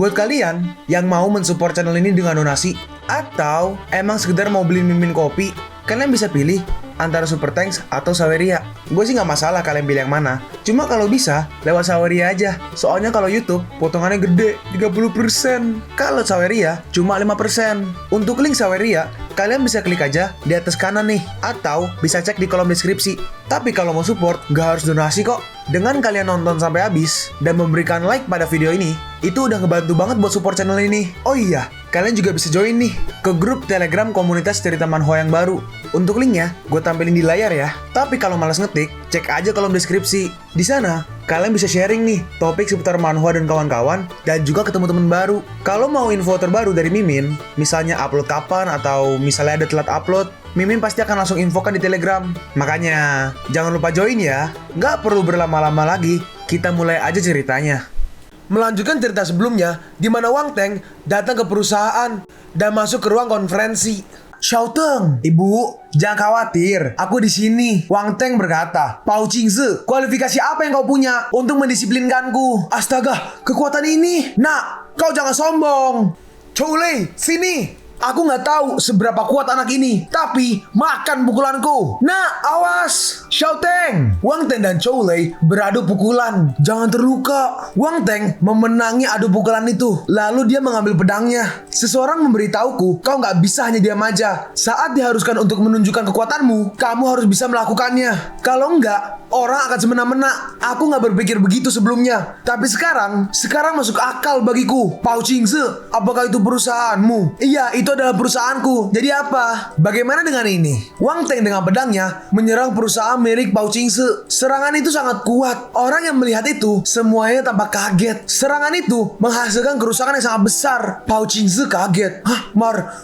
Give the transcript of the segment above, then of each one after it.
Buat kalian yang mau mensupport channel ini dengan donasi, atau emang sekedar mau beli mimin kopi, kalian bisa pilih antara Super Thanks atau Saweria. Gue sih nggak masalah kalian pilih yang mana. Cuma kalau bisa, lewat Saweria aja. Soalnya kalau YouTube, potongannya gede, 30%. Kalau Saweria, cuma 5%. Untuk link Saweria, kalian bisa klik aja di atas kanan nih. Atau bisa cek di kolom deskripsi. Tapi kalau mau support, nggak harus donasi kok. Dengan kalian nonton sampai habis, dan memberikan like pada video ini, itu udah ngebantu banget buat support channel ini. Oh iya, kalian juga bisa join nih ke grup Telegram komunitas cerita manhwa yang baru. Untuk linknya, gue tampilin di layar ya. Tapi kalau malas ngetik, cek aja kolom deskripsi. Di sana, kalian bisa sharing nih topik seputar manhwa dan kawan-kawan, dan juga ketemu teman baru. Kalau mau info terbaru dari Mimin, misalnya upload kapan atau misalnya ada telat upload, Mimin pasti akan langsung infokan di Telegram. Makanya, jangan lupa join ya. Nggak perlu berlama-lama lagi, kita mulai aja ceritanya. Melanjutkan cerita sebelumnya, di mana Wang Teng datang ke perusahaan dan masuk ke ruang konferensi. Xiaoteng, ibu, jangan khawatir, aku di sini. Wang Teng berkata, Pao Qingzi, kualifikasi apa yang kau punya untuk mendisiplinkanku? Astaga, kekuatan ini. Nak, kau jangan sombong. Chou Lei, sini. Aku nggak tahu seberapa kuat anak ini, tapi makan pukulanku. Nah, awas! Xiaoteng! Wang Teng dan Chou Lei beradu pukulan. Jangan terluka. Wang Teng memenangi adu pukulan itu. Lalu dia mengambil pedangnya. Seseorang memberitahuku, kau nggak bisa hanya diam aja. Saat diharuskan untuk menunjukkan kekuatanmu, kamu harus bisa melakukannya. Kalau enggak, orang akan semena-mena. Aku nggak berpikir begitu sebelumnya. Tapi sekarang masuk akal bagiku. Pao Qingzi, apakah itu perusahaanmu? Iya, itu adalah perusahaanku. Jadi apa? Bagaimana dengan ini? Wang Teng dengan pedangnya menyerang perusahaan milik Pao Qingzi. Serangan itu sangat kuat. Orang yang melihat itu semuanya tampak kaget. Serangan itu menghasilkan kerusakan yang sangat besar. Pao Qingzi kaget. Hah?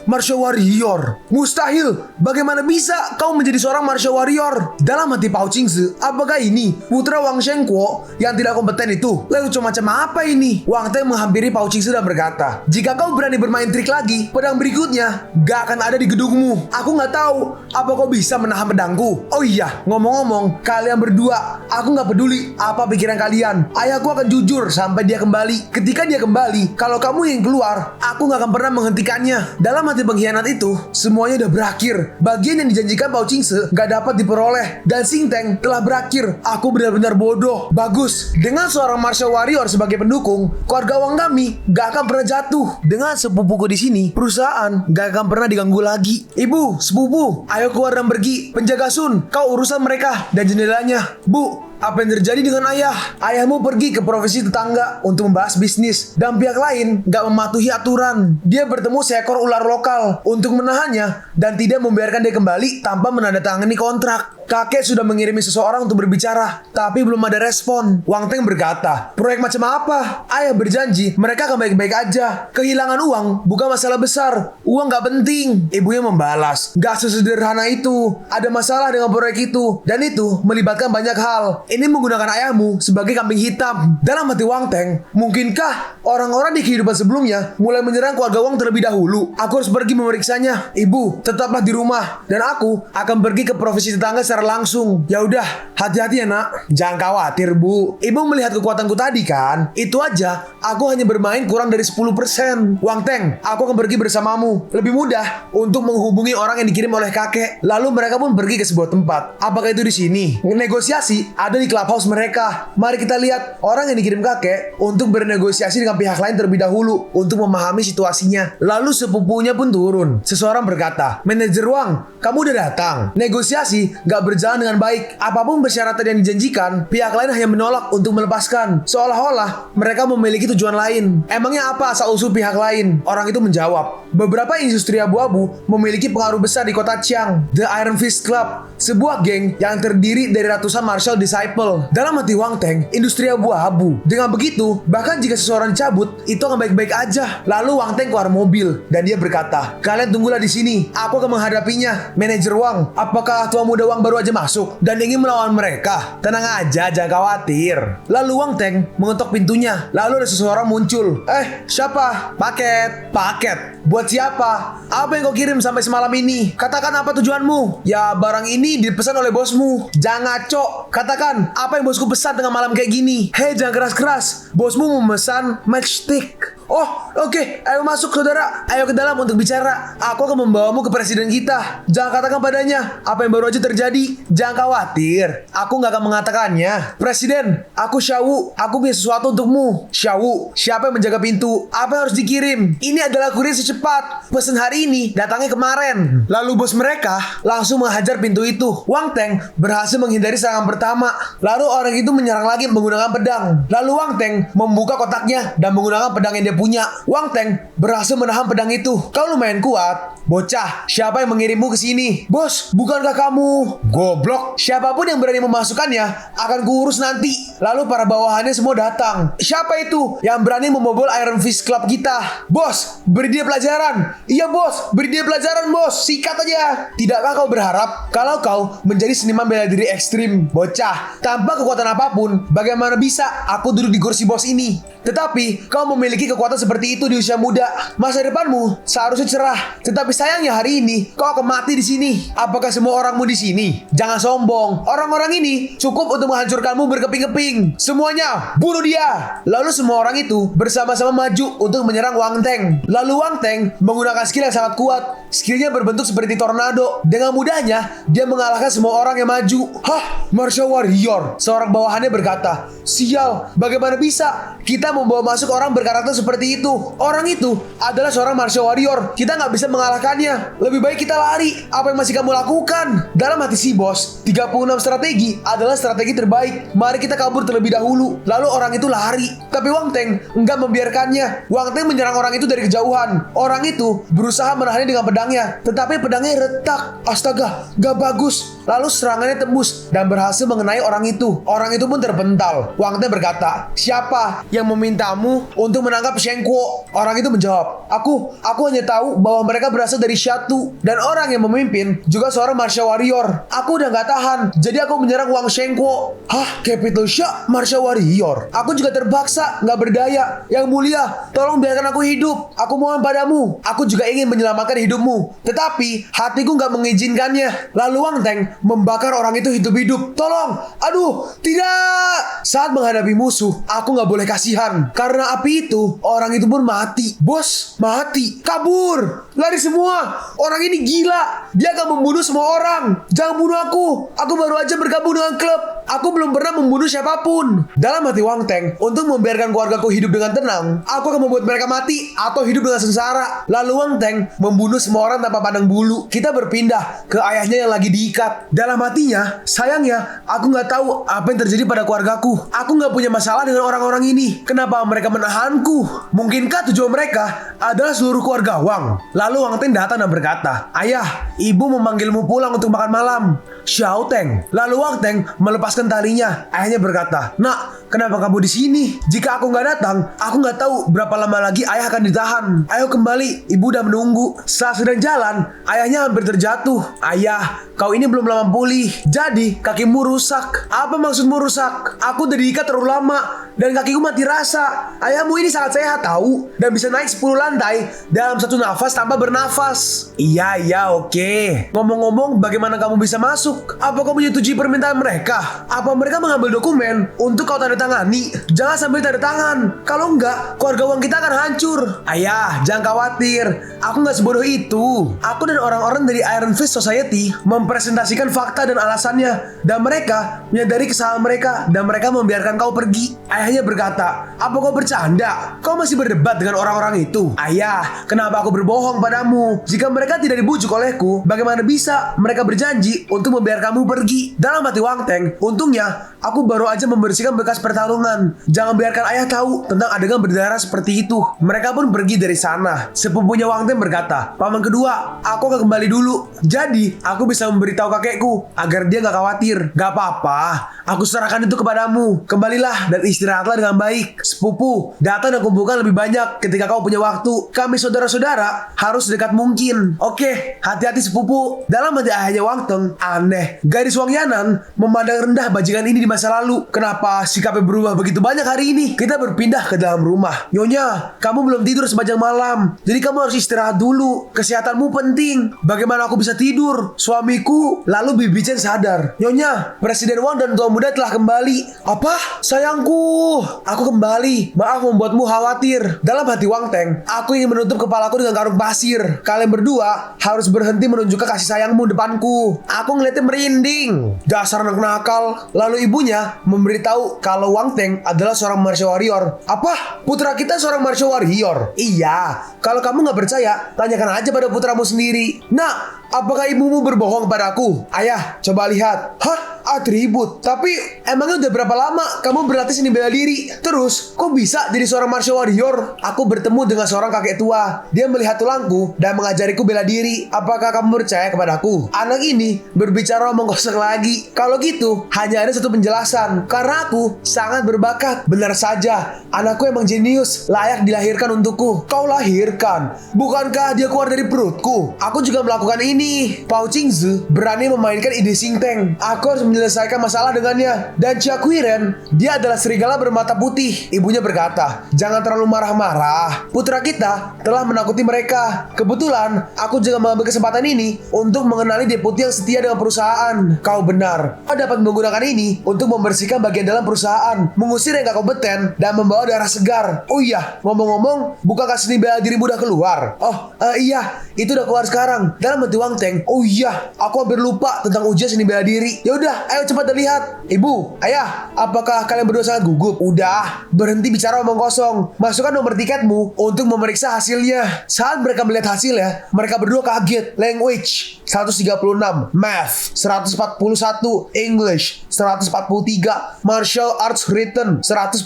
Martial Warrior? Mustahil. Bagaimana bisa kau menjadi seorang Martial Warrior? Dalam hati Pao Qingzi, apakah ini putra Wang Shengguo yang tidak kompeten itu? Lalu macam apa ini? Wang Teng menghampiri Pao Qingzi dan berkata, jika kau berani bermain trik lagi, pedang berikutnya gak akan ada di gedungmu. Aku gak tahu apa kau bisa menahan pedangku. Oh iya, ngomong-ngomong, kalian berdua, aku gak peduli apa pikiran kalian. Ayahku akan jujur sampai dia kembali. Ketika dia kembali, kalau kamu ingin keluar, aku gak akan pernah menghentikannya. Dalam hati pengkhianat itu, semuanya udah berakhir. Bagian yang dijanjikan Pao Qingzi gak dapat diperoleh, dan Xing Teng telah berakhir. Aku benar-benar bodoh. Bagus, dengan seorang martial warrior sebagai pendukung, keluarga Wang kami gak akan pernah jatuh. Dengan sepupuku di sini, perusahaan gak akan pernah diganggu lagi. Ibu, sepupu, ayo keluar dan pergi. Penjaga Sun, kau urusan mereka dan jendelanya. Bu, apa yang terjadi dengan ayah? Ayahmu pergi ke provinsi tetangga untuk membahas bisnis, dan pihak lain gak mematuhi aturan. Dia bertemu seekor ular lokal untuk menahannya dan tidak membiarkan dia kembali tanpa menandatangani kontrak. Kakek sudah mengirimi seseorang untuk berbicara, tapi belum ada respon. Wang Teng berkata, proyek macam apa? Ayah berjanji mereka akan baik-baik aja. Kehilangan uang bukan masalah besar. Uang gak penting. Ibunya membalas, gak sesederhana itu. Ada masalah dengan proyek itu, dan itu melibatkan banyak hal. Ini menggunakan ayahmu sebagai kambing hitam. Dalam hati Wang Teng, mungkinkah orang-orang di kehidupan sebelumnya mulai menyerang keluarga Wang terlebih dahulu? Aku harus pergi memeriksanya. Ibu, tetaplah di rumah, dan aku akan pergi ke provinsi tetangga secara langsung. Ya udah, hati-hati ya nak. Jangan khawatir bu. Ibu melihat kekuatanku tadi kan? Itu aja, aku hanya bermain kurang dari 10%. Wang Teng, aku akan pergi bersamamu. Lebih mudah untuk menghubungi orang yang dikirim oleh kakek. Lalu mereka pun pergi ke sebuah tempat. Apakah itu di sini? Negosiasi ada di clubhouse mereka. Mari kita lihat orang yang dikirim kakek untuk bernegosiasi dengan pihak lain terlebih dahulu untuk memahami situasinya. Lalu sepupunya pun turun. Seseorang berkata, manajer Wang, kamu udah datang. Negosiasi gak berjalan dengan baik. Apapun persyaratan yang dijanjikan, pihak lain hanya menolak untuk melepaskan. Seolah-olah mereka memiliki tujuan lain. Emangnya apa asal-usul pihak lain? Orang itu menjawab, beberapa industri abu-abu memiliki pengaruh besar di kota Chiang. The Iron Fist Club, sebuah geng yang terdiri dari ratusan martial disciple. Dalam hati Wang Teng, industri abu-abu. Dengan begitu, bahkan jika seseorang cabut, itu akan baik-baik aja. Lalu Wang Teng keluar mobil dan dia berkata, kalian tunggulah di sini. Aku akan menghadapinya. Manajer Wang, apakah tua muda Wang baru aja masuk dan ingin melawan mereka? Tenang aja, jangan khawatir. Lalu Wang Teng mengetok pintunya. Lalu ada seseorang muncul. Siapa? Paket. Paket? Buat siapa? Apa yang kau kirim sampai semalam ini? Katakan apa tujuanmu? Ya, barang ini dipesan oleh bosmu. Jangan ngaco. Katakan, apa yang bosku pesan tengah malam kayak gini? Hei, jangan keras-keras. Bosmu memesan matchstick. Oh, oke. Ayo masuk saudara. Ayo ke dalam untuk bicara. Aku akan membawamu ke presiden kita. Jangan katakan padanya apa yang baru aja terjadi. Jangan khawatir. Aku nggak akan mengatakannya. Presiden, aku Shawu. Aku punya sesuatu untukmu. Shawu, siapa yang menjaga pintu? Apa yang harus dikirim? Ini adalah kurir secepat. Pesan hari ini datangnya kemarin. Lalu bos mereka langsung menghajar pintu itu. Wang Teng berhasil menghindari serangan pertama. Lalu orang itu menyerang lagi menggunakan pedang. Lalu Wang Teng membuka kotaknya dan menggunakan pedang yang dia punya. Wang Teng berhasil menahan pedang itu. Kau lumayan kuat. Bocah, siapa yang mengirimmu ke sini? Bos, bukankah kamu? Goblok. Siapapun yang berani memasukkannya akan kuurus nanti. Lalu para bawahannya semua datang. Siapa itu yang berani membobol Iron Fist Club kita? Bos, beri dia pelajaran. Iya bos, beri dia pelajaran bos. Sikat aja. Tidakkah kau berharap kalau kau menjadi seniman bela diri ekstrim? Bocah, tanpa kekuatan apapun, bagaimana bisa aku duduk di kursi bos ini? Tetapi kau memiliki kekuatan seperti itu di usia muda. Masa depanmu seharusnya cerah. Tetapi sayangnya hari ini kau akan mati di sini. Apakah semua orangmu di sini? Jangan sombong. Orang-orang ini cukup untuk menghancurkanmu berkeping-keping. Semuanya bunuh dia. Lalu semua orang itu bersama-sama maju untuk menyerang Wang Teng. Lalu Wang Teng menggunakan skill yang sangat kuat. Skillnya berbentuk seperti tornado. Dengan mudahnya dia mengalahkan semua orang yang maju. Hah, Martial Warrior. Seorang bawahannya berkata, sial, bagaimana bisa kita membawa masuk orang berkarakter seperti itu? Orang itu adalah seorang Martial Warrior. Kita nggak bisa mengalahkannya. Lebih baik kita lari. Apa yang masih kamu lakukan? Dalam hati si bos, 36 strategi adalah strategi terbaik. Mari kita kabur terlebih dahulu. Lalu orang itu lari. Tapi Wang Teng enggak membiarkannya. Wang Teng menyerang orang itu dari kejauhan. Orang itu berusaha menahannya dengan pedangnya. Tetapi pedangnya retak. Astaga, gak bagus. Lalu serangannya tembus dan berhasil mengenai orang itu. Orang itu pun terpental. Wang Teng berkata, siapa yang memintamu untuk menangkap Sheng Kuo? Orang itu menjawab, Aku hanya tahu bahwa mereka berasal dari Shatu. Dan orang yang memimpin juga seorang Martial Warrior. Aku udah gak tahan. Jadi aku menyerang Wang Sheng Kuo. Hah? Capital Sha Martial Warrior? Aku juga terpaksa, gak berdaya. Yang mulia, tolong biarkan aku hidup. Aku mohon padamu. Aku juga ingin menyelamatkan hidupmu. Tetapi hatiku gak mengizinkannya. Lalu Wang Teng membakar orang itu hidup-hidup. Tolong. Aduh, tidak. Saat menghadapi musuh, aku gak boleh kasihan. Karena api itu, orang itu pun mati. Bos, mati. Kabur. Lari semua. Orang ini gila. Dia akan membunuh semua orang. Jangan bunuh aku. Aku baru aja bergabung dengan klub. Aku belum pernah membunuh siapapun. Dalam hati Wang Teng, untuk membiarkan keluargaku hidup dengan tenang, aku akan membuat mereka mati atau hidup dengan sengsara. Lalu Wang Teng membunuh semua orang tanpa pandang bulu. Kita berpindah ke ayahnya yang lagi diikat. Dalam hatinya, sayangnya, aku nggak tahu apa yang terjadi pada keluargaku. Aku nggak punya masalah dengan orang-orang ini. Kenapa mereka menahanku? Mungkinkah tujuan mereka adalah seluruh keluarga Wang? Lalu Wang Teng datang dan berkata, ayah, ibu memanggilmu pulang untuk makan malam. Xiao Teng. Lalu Wang Teng melepaskan talinya. Ayahnya berkata, nak, kenapa kamu di sini? Jika aku nggak datang, aku nggak tahu berapa lama lagi ayah akan ditahan. Ayo kembali, ibu udah menunggu. Saat sedang jalan, ayahnya hampir terjatuh. Ayah, kau ini belum lama pulih. Jadi kakimu rusak. Apa maksudmu rusak? Aku udah diikat terlalu lama dan kakiku mati rasa. Ayahmu ini sangat sehat tahu dan bisa naik 10 lantai dalam satu nafas tanpa bernafas. Iya, oke. Ngomong-ngomong, bagaimana kamu bisa masuk? Apa kau menyetujui permintaan mereka? Apa mereka mengambil dokumen untuk kau tanda tangani? Jangan sambil tanda tangan. Kalau enggak, keluarga Wang kita akan hancur. Ayah, jangan khawatir. Aku nggak sebodoh itu. Aku dan orang-orang dari Iron Fist Society mempresentasikan fakta dan alasannya. Dan mereka menyadari kesalahan mereka. Dan mereka membiarkan kau pergi. Ayahnya berkata, apa kau bercanda? Kau masih berdebat dengan orang-orang itu? Ayah, kenapa aku berbohong padamu? Jika mereka tidak dibujuk olehku, bagaimana bisa mereka berjanji untuk membiarkan kamu pergi? Dalam hati Wang Teng, untungnya aku baru aja membersihkan bekas pertarungan. Jangan biarkan ayah tahu tentang adegan berdarah seperti itu. Mereka pun pergi dari sana. Sepupunya Wang Teng berkata, paman kedua, aku akan kembali dulu. Jadi aku bisa memberitahu kakekku agar dia gak khawatir. Gak apa-apa, aku serahkan itu kepadamu. Kembalilah dan istirahatlah dengan baik. Sepupu, datang dan kumpulkan lebih banyak ketika kau punya waktu. Kami saudara-saudara harus dekat mungkin. Oke, hati-hati sepupu. Dalam hati ayahnya Wang Teng, aneh, gadis Wang Yanan memandang rendah bajingan ini di masa lalu. Kenapa sikapnya berubah begitu banyak hari ini? Kita berpindah ke dalam rumah. Nyonya, kamu belum tidur sepanjang malam. Jadi kamu harus istirahat dulu. Kesehatanmu penting. Bagaimana aku bisa tidur? Suamiku. Lalu Bibi Chen sadar. Nyonya, Presiden Wang dan Tua Muda telah kembali. Apa? Sayangku. Aku kembali. Maaf membuatmu khawatir. Dalam hati Wang Teng, aku ingin menutup kepalaku dengan karung pasir. Kalian berdua harus berhenti menunjukkan kasih sayangmu depanku. Aku ngeliatnya merinding. Dasar anak nakal. Lalu ibunya memberitahu kalau Wang Teng adalah seorang martial warrior. Apa? Putra kita seorang martial warrior? Iya. Kalau kamu nggak percaya, tanyakan aja pada putramu sendiri. Nah, apakah ibumu berbohong padaku? Ayah, coba lihat. Hah? Atribut? Tapi emangnya udah berapa lama kamu berlatih seni bela diri? Terus, kok bisa jadi seorang martial warrior? Aku bertemu dengan seorang kakek tua. Dia melihat tulangku dan mengajariku bela diri. Apakah kamu percaya kepadaku? Anak ini berbicara omong kosong lagi. Kalau gitu, hanya ada satu penjelasan. Karena aku sangat berbakat. Benar saja, anakku emang jenius, layak dilahirkan untukku. Kau lahirkan? Bukankah dia keluar dari perutku? Aku juga melakukan ini. Pao Qingzi berani memainkan ide Xing Teng. Aku harus menyelesaikan masalah dengannya. Dan Chia Quiren, dia adalah serigala bermata putih. Ibunya berkata, jangan terlalu marah-marah. Putra kita telah menakuti mereka. Kebetulan, aku juga mengambil kesempatan ini untuk mengenali deputi yang setia dengan perusahaan. Kau benar. Kau dapat menggunakan ini untuk membersihkan bagian dalam perusahaan, mengusir yang gak kompeten, dan membawa darah segar. Oh iya, ngomong-ngomong, bukankah seni bela dirimu udah keluar? Oh, iya, itu udah keluar sekarang. Dalam hati Wang Teng, oh iya, aku hampir lupa tentang ujian seni bela diri. Ya udah, ayo cepat lihat. Ibu, ayah, apakah kalian berdua sangat gugup? Udah, berhenti bicara omong kosong. Masukkan nomor tiketmu untuk memeriksa hasilnya. Saat mereka melihat hasilnya, mereka berdua kaget. Language 136, Math 141, English 143, Martial Arts Written 145,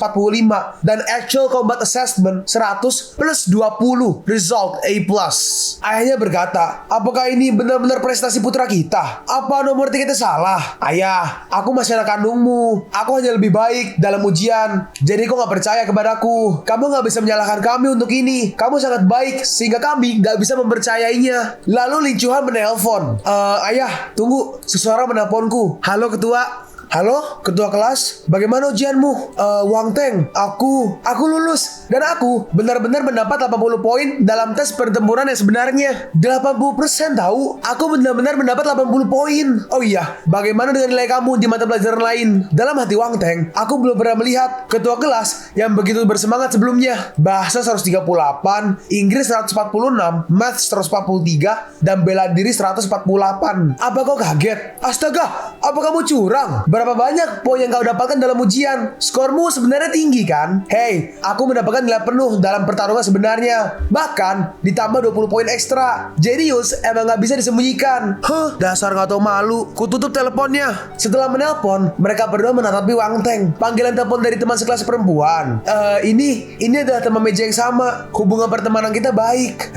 dan Actual Combat Assessment 100 plus 20. Result A+. Ayahnya berkata, apakah ini benar-benar prestasi putra kita? Apa nomor tiketnya salah? Ayah, aku masih anak kandungmu. Aku hanya lebih baik dalam ujian. Jadi kau gak percaya kepadaku. Kamu gak bisa menyalahkan kami untuk ini. Kamu sangat baik sehingga kami gak bisa mempercayainya. Lalu Lin Chuan menelpon. Ayah, tunggu. Seseorang menelponku. Halo ketua. Halo, ketua kelas, bagaimana ujianmu? Wang Teng, aku lulus. Dan aku benar-benar mendapat 80 poin dalam tes pertempuran yang sebenarnya. 80% tahu, aku benar-benar mendapat 80 poin. Oh iya, bagaimana dengan nilai kamu di mata pelajaran lain? Dalam hati Wang Teng, aku belum pernah melihat ketua kelas yang begitu bersemangat sebelumnya. Bahasa 138, Inggris 146, Math 143, dan bela diri 148. Apa kau kaget? Astaga, apa kamu curang? Berapa banyak poin yang kau dapatkan dalam ujian? Skormu sebenarnya tinggi kan? Hey, aku mendapatkan nilai penuh dalam pertarungan sebenarnya. Bahkan ditambah 20 poin ekstra. Jenius emang gak bisa disembunyikan. Dasar gak tau malu. Kututup teleponnya. Setelah menelpon, mereka berdua menatapi Wang Teng. Panggilan telepon dari teman sekelas perempuan. Ini adalah teman meja yang sama. Hubungan pertemanan kita baik.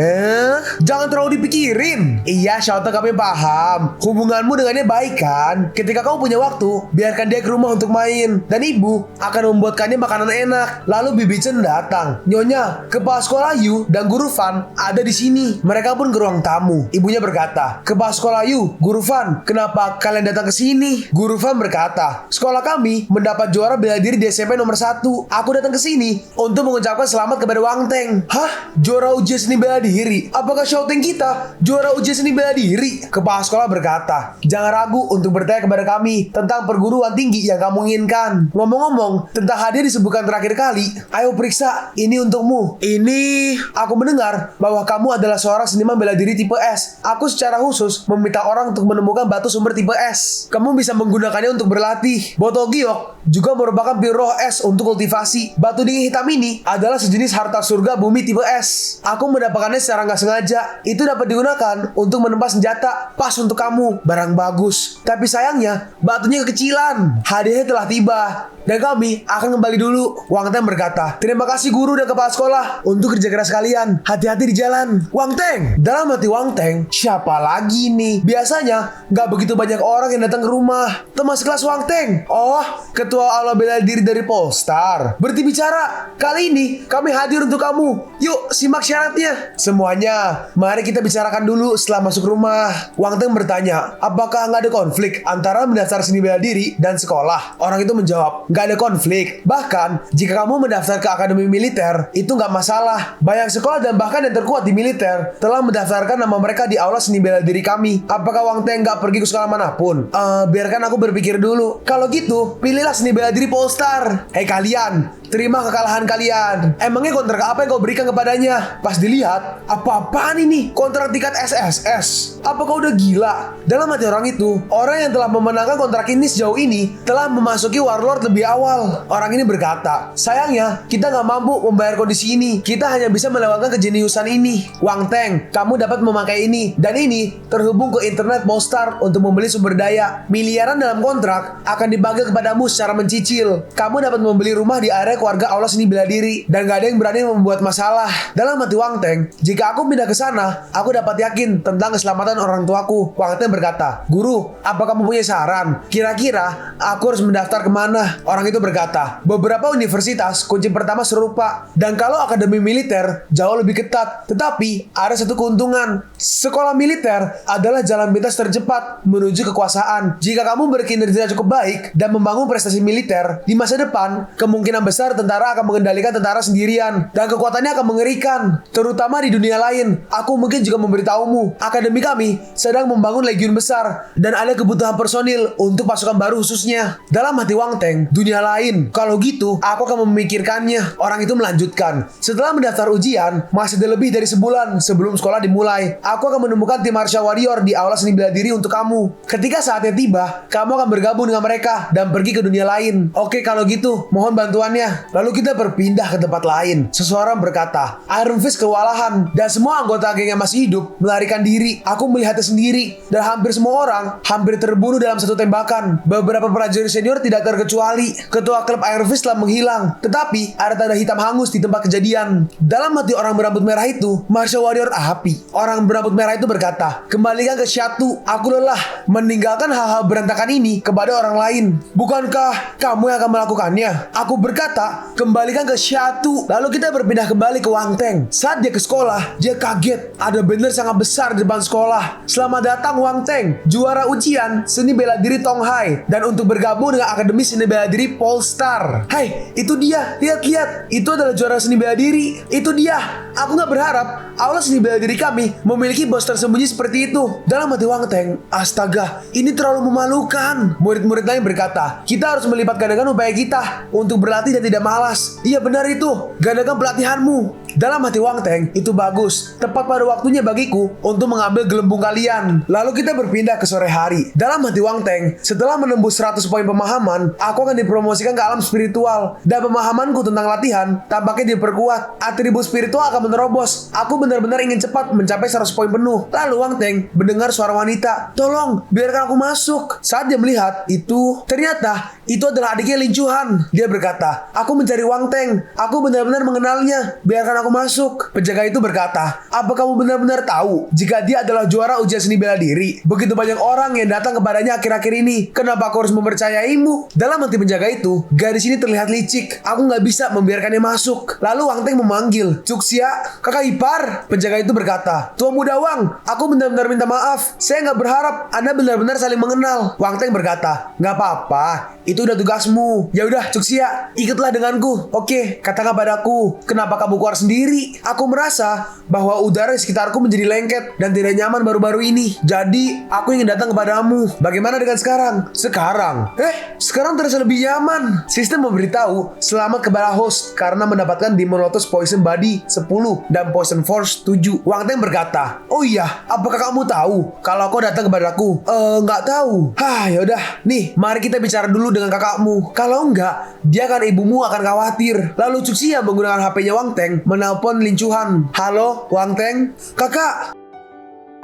Jangan terlalu dipikirin. Iya, Xiaote, kami paham. Hubunganmu dengannya baik kan? Ketika kamu punya waktu, biarkan dia ke rumah untuk main. Dan ibu akan membuatkannya makanan enak. Lalu Bibi Chen datang. Nyonya, kepala sekolah Yu dan guru Fan ada di sini. Mereka pun ke ruang tamu. Ibunya berkata, kepala sekolah Yu, guru Fan, kenapa kalian datang ke sini? Guru Fan berkata, sekolah kami mendapat juara bela diri di SMP nomor 1. Aku datang ke sini untuk mengucapkan selamat kepada Wang Teng. Hah? Juara ujian seni bela diri? Apakah Xiaoteng kita juara ujian seni bela diri? Kepala sekolah berkata, jangan ragu untuk bertanya kepada kami tentang perguruan tinggi yang kamu inginkan. Ngomong-ngomong, tentang hadiah disebutkan terakhir kali. Ayo periksa, ini untukmu. Ini, aku mendengar bahwa kamu adalah seorang seniman bela diri tipe S. Aku secara khusus meminta orang untuk menemukan batu sumber tipe S. Kamu bisa menggunakannya untuk berlatih. Botol giok juga merupakan pil roh es untuk kultivasi. Batu dingin hitam ini adalah sejenis harta surga bumi tipe S. Aku mendapatkannya secara nggak sengaja. Itu dapat digunakan untuk menempa senjata. Pas untuk kamu, barang bagus. Tapi sayangnya, batunya kekecilan. Hadiahnya telah tiba dan kami akan kembali dulu. Wang Teng berkata, terima kasih guru dan kepala sekolah untuk kerja keras kalian. Hati-hati di jalan. Wang Teng. Dalam hati Wang Teng, siapa lagi nih? Biasanya gak begitu banyak orang yang datang ke rumah. Teman sekelas Wang Teng. Oh, ketua aula bela diri dari Polestar. Berhenti bicara. Kali ini kami hadir untuk kamu. Yuk, simak syaratnya. Semuanya, mari kita bicarakan dulu setelah masuk rumah. Wang Teng bertanya, apakah gak ada konflik antara mendaftar seni bela diri diri dan sekolah? Orang itu menjawab, nggak ada konflik. Bahkan, jika kamu mendaftar ke akademi militer, itu nggak masalah. Banyak sekolah dan bahkan yang terkuat di militer telah mendaftarkan nama mereka di aula seni bela diri kami. Apakah Wang Teng nggak pergi ke sekolah manapun? Biarkan aku berpikir dulu. Kalau gitu, pilihlah seni bela diri Polestar. Hei kalian, terima kekalahan kalian. Emangnya kontrak apa yang kau berikan kepadanya? Pas dilihat, apa-apaan ini? Kontrak tingkat SSS. Apakah udah gila? Dalam hati orang itu, orang yang telah memenangkan kontrak ini sejauh ini telah memasuki Warlord lebih awal. Orang ini berkata, sayangnya kita nggak mampu membayar kondisi ini. Kita hanya bisa melewatkan kejeniusan ini. Wang Teng, kamu dapat memakai ini. Dan ini terhubung ke internet Polestar untuk membeli sumber daya. Miliaran dalam kontrak akan dibagi kepadamu secara mencicil. Kamu dapat membeli rumah di area keluarga aula seni bela diri dan gak ada yang berani membuat masalah. Dalam hati Wang Teng, jika aku pindah ke sana, aku dapat yakin tentang keselamatan orang tuaku. Wang Teng berkata, guru, apa kamu punya saran? Kira-kira aku harus mendaftar kemana? Orang itu berkata, beberapa universitas kunci pertama serupa dan kalau akademi militer jauh lebih ketat. Tetapi ada satu keuntungan. Sekolah militer adalah jalan pintas tercepat menuju kekuasaan. Jika kamu berkinerja cukup baik dan membangun prestasi militer, di masa depan kemungkinan besar tentara akan mengendalikan tentara sendirian dan kekuatannya akan mengerikan, terutama di dunia lain. Aku mungkin juga memberitahumu, akademi kami sedang membangun legiun besar dan ada kebutuhan personil untuk pasukan baru khususnya. Dalam hati Wang Teng, dunia lain. Kalau gitu, aku akan memikirkannya. Orang itu melanjutkan, setelah mendaftar ujian, masih ada lebih dari sebulan sebelum sekolah dimulai. Aku akan menemukan tim martial warrior di aula seni bela diri untuk kamu. Ketika saatnya tiba, kamu akan bergabung dengan mereka dan pergi ke dunia lain. Oke, kalau gitu, mohon bantuannya. Lalu kita berpindah ke tempat lain. Seseorang berkata, Iron Fist kewalahan dan semua anggota geng yang masih hidup melarikan diri. Aku melihatnya sendiri dan hampir semua orang hampir terbunuh dalam satu tembakan. Beberapa prajurit senior tidak terkecuali. Ketua klub Iron Fist telah menghilang, tetapi ada tanda hitam hangus di tempat kejadian. Dalam hati orang berambut merah itu, martial warrior api. Orang berambut merah itu berkata, kembalikan ke Shatu. Aku lelah meninggalkan hal-hal berantakan ini kepada orang lain. Bukankah kamu yang akan melakukannya? Aku berkata, kembalikan ke Shatu. Lalu kita berpindah kembali ke Wang Teng. Saat dia ke sekolah, dia kaget. Ada banner sangat besar di depan sekolah. Selamat datang Wang Teng, juara ujian seni bela diri Tonghai dan untuk bergabung dengan akademi seni bela diri Polestar. Hai, itu dia. Lihat-lihat, itu adalah juara seni bela diri. Itu dia. Aku gak berharap aula seni bela diri kami memiliki bos tersembunyi seperti itu. Dalam hati Wang Teng, astaga, ini terlalu memalukan. Murid-murid lain berkata, kita harus melipat gandakan upaya kita untuk berlatih dan tidak malas. Iya benar itu, gandakan pelatihanmu. Dalam hati Wang Teng, itu bagus. Tepat pada waktunya bagiku untuk mengambil gelembung kalian. Lalu kita berpindah ke sore hari. Dalam hati Wang Teng, setelah menembus 100 poin pemahaman, aku akan dipromosikan ke alam spiritual. Dan pemahamanku tentang latihan tampaknya diperkuat. Atribut spiritual akan menerobos. Aku benar-benar ingin cepat mencapai 100 poin penuh. Lalu Wang Teng mendengar suara wanita. Tolong, biarkan aku masuk. Saat dia melihat itu, ternyata itu adalah adiknya Lin Chuan. Dia berkata, aku mencari Wang Teng. Aku benar-benar mengenalnya. Biarkan aku masuk. Penjaga itu berkata, apa kamu benar-benar tahu jika dia adalah juara ujian seni bela diri? Begitu banyak orang yang datang kepadanya akhir-akhir ini. Kenapa aku harus mempercayaimu? Dalam hati penjaga itu, gadis ini terlihat licik. Aku nggak bisa membiarkannya masuk. Lalu Wang Teng memanggil, Cuxia, kakak ipar. Penjaga itu berkata, Tua muda Wang, aku benar-benar minta maaf. Saya nggak berharap Anda benar-benar saling mengenal. Wang Teng berkata, nggak apa-apa. Itu udah tugasmu. Ya udah, Cuxia, ikutlah denganku. Oke, katakan padaku, kenapa kamu keluar sendiri? Aku merasa bahwa udara di sekitarku menjadi lengket dan tidak nyaman baru-baru ini. Jadi, aku ingin datang kepadamu. Bagaimana dengan sekarang? Sekarang terasa lebih nyaman. Sistem memberitahu selamat kepada host karena mendapatkan Demon Lotus Poison Body 10 dan Poison Force 7. Wang Teng berkata, oh iya, apakah kamu tahu kalau kau datang kepadaku? Nggak tahu. Yaudah, nih, mari kita bicara dulu dengan kakakmu. Kalau enggak, dia kan ibumu akan khawatir. Lalu Cuxia menggunakan HP-nya Wang Teng menelpon Lin Chuan. Halo, Wang Teng. Kakak.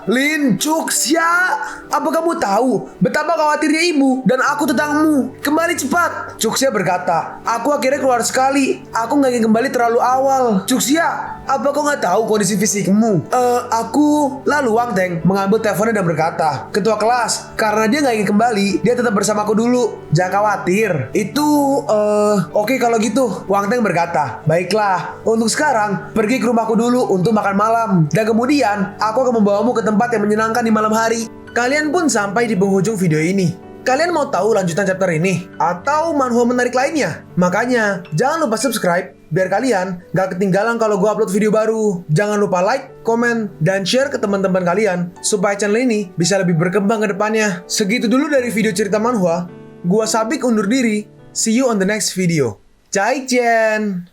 Lin Cuxia, apa kamu tahu betapa khawatirnya ibu dan aku tentangmu? Kembali cepat. Cuxia berkata, aku akhirnya keluar sekali. Aku nggak ingin kembali terlalu awal. Cuxia, apa kau nggak tahu kondisi fisikmu? Aku. Lalu Wang Teng mengambil teleponnya dan berkata, ketua kelas, karena dia nggak ingin kembali, dia tetap bersamaku dulu. Jangan khawatir. Itu, oke kalau gitu. Wang Teng berkata, baiklah. Untuk sekarang, pergi ke rumahku dulu untuk makan malam. Dan kemudian, aku akan membawamu ke tempat yang menyenangkan di malam hari. Kalian pun sampai di penghujung video ini. Kalian mau tahu lanjutan chapter ini? Atau manhwa menarik lainnya? Makanya, jangan lupa subscribe biar kalian gak ketinggalan kalau gue upload video baru. Jangan lupa like, komen, dan share ke teman-teman kalian supaya channel ini bisa lebih berkembang ke depannya. Segitu dulu dari video cerita manhwa. Gua Sabik undur diri. See you on the next video. Zaijian!